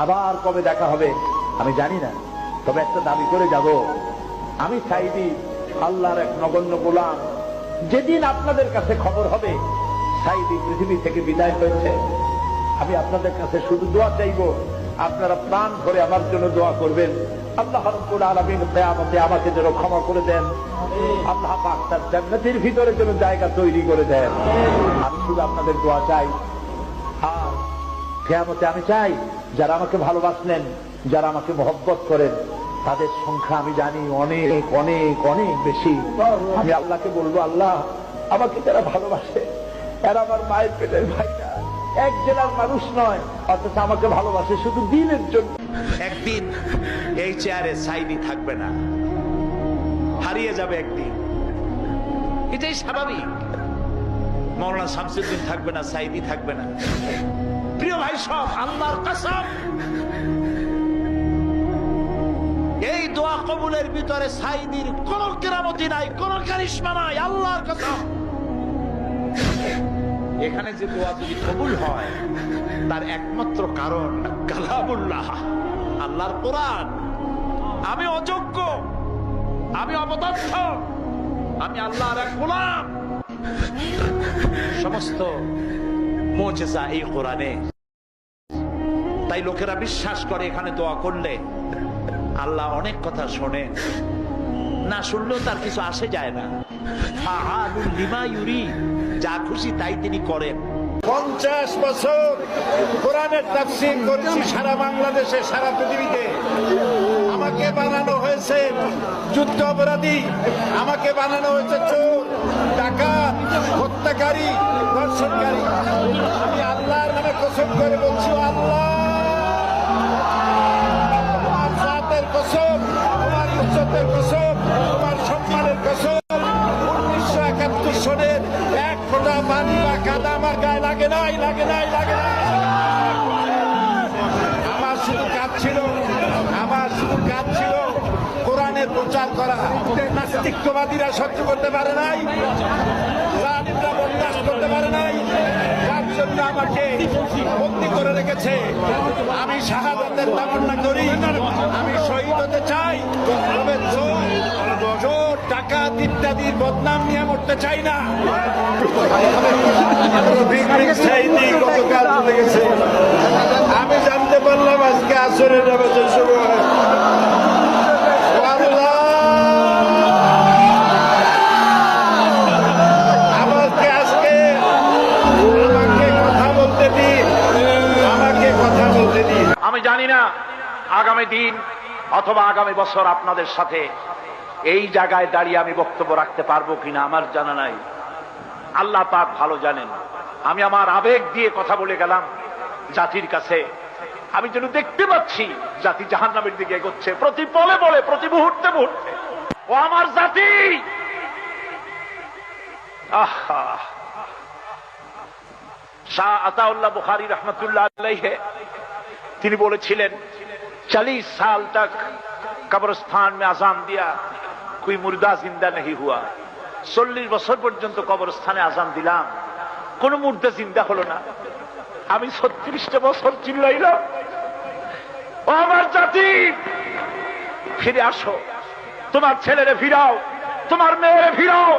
আবার কবে দেখা হবে আমি জানি না, তবে একটা দাবি করে যাব, আমি সাইদি আল্লাহর এক নগণ্য গোলাম। যেদিন আপনাদের কাছে খবর হবে সাইদি পৃথিবী থেকে বিদায় হয়েছে, আমি আপনাদের কাছে শুধু দোয়া চাইব, আপনারা প্রাণ ভরে আমার জন্য দোয়া করবেন। আল্লাহ রাব্বুল আলামিন কিয়ামতে আমাকে যেন ক্ষমা করে দেন, আল্লাহ পাক তার জান্নাতের ভিতরে যেন জায়গা তৈরি করে দেন। আমি শুধু আপনাদের দোয়া চাই। আর কিয়ামতে আমি চাই যারা আমাকে ভালোবাসলেন, যারা আমাকে মহব্বত করেন, তাদের সংখ্যা আমি জানি অনেক অনেক অনেক বেশি। আমি আল্লাহকে বলবো, আল্লাহ আমাকে যারা ভালোবাসে এরা আমার মায়ের পেটের ভাইরা, এক জেলার মানুষ নয়, অথচ আমাকে ভালোবাসে শুধু দিনের জন্য। একদিন এই চেয়ারে সাইদি থাকবে না, হারিয়ে যাবে একদিন, এটাই স্বাভাবিক। মাওলানা শামসুদ্দিন থাকবে না, সাইদি থাকবে না। প্রিয় ভাই সব, আল্লাহর কসম, এই দোয়া কবুলের ভিতরে সাইদির কোন কেরামতি নাই, কোন কারিশমা নাই, আল্লাহর কসম। এখানে যে দোয়া যদি কবুল হয় তার একমাত্র কারণ কালামুল্লাহ, আল্লাহর কোরআন। আমি অযোগ্য, আমি অপদার্থ, আমি আল্লাহর এক গোলাম। সমস্ত মুজিজা এই কোরআনে। তাই লোকেরা বিশ্বাস করে এখানে দোয়া করলে আল্লাহ অনেক কথা শোনে, না শুনলেও তার কিছু আসে যায় না। ফাআলুল লিমা ইউরিদ, যা খুশি তাই তিনি করেন। 50 বছর কোরআনের তাফসীর করছি সারা বাংলাদেশে, সারা পৃথিবীতে। আমাকে বানানো হয়েছে যুদ্ধ অপরাধী, আমাকে বানানো হয়েছে চোর, ডাকাত, হত্যাকারী, ধর্ষণকারী। আমি আল্লাহর নামে কসম করে বলছি, আল্লাহ তোমার জাতের কসম, তোমার ইজ্জতের কসম, তোমার সম্মানের কসম, 1971 সনের এক ফোঁটা পানি বা কাদা আমার গায়ে লাগে নাই, লাগে নাই, লাগে নাই। আমার শুধু কাজ ছিল, আমার শুধু কাজ ছিল কোরআনের প্রচার করা। নাস্তিকবাদীরা সহ্য করতে পারে নাই, জালিমরা বরদাস্ত করতে পারে নাই, যার জন্য আমাকে বন্দী করে রেখেছে। আমি শাহাদাতের তামান্না করি, আমি শহীদ হতে চাই, তবে চোর, ডাকাত ইত্যাদির বদনাম নিয়ে মরতে চাই না। গতকাল চলে গেছে, আমি জানতে পারলাম আজকে আসরের নামাজের সময়। আমাকে কথা বলতে দিন, আমাকে কথা বলতে দিন। আমি জানি না আগামী দিন অথবা আগামী বছর আপনাদের সাথে এই জায়গায় দাঁড়িয়ে আমি বক্তব্য রাখতে পারবো কিনা আমার জানা নাই, আল্লাহ পাক ভালো জানেন। আমি আমার আবেগ দিয়ে কথা বলে গেলাম জাতির কাছে। আমি যেন দেখতে পাচ্ছি জাতি জাহান্নামের দিকে এগোচ্ছে, প্রতি পলে পলে, প্রতি মুহূর্তে মুহূর্তে। ও আমার জাতি, আহা! শাহ আতাউল্লাহ বুখারী রহমতুল্লাহ আলাইহি তিনি বলেছিলেন, 40 साल तक कब्रिस्तान में आजान दिया, कोई मुर्दा जिंदा नहीं हुआ। 40 বছর পর্যন্ত কবরস্থানে আজান দিলাম, কোন মুর্দা জিন্দা হলো না। আমি 36টা বছর চিল্লাইলাম, ও আমার জাতি ফিরে আসো, তোমার ছেলেরে ফিরাও, তোমার মেয়েরে ফিরাও,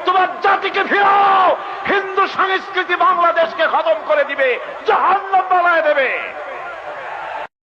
তোমার জাতিকে ফিরাও। হিন্দু সংস্কৃতি বাংলাদেশকে খতম করে দিবে, জাহান্নাম বানায় দেবে।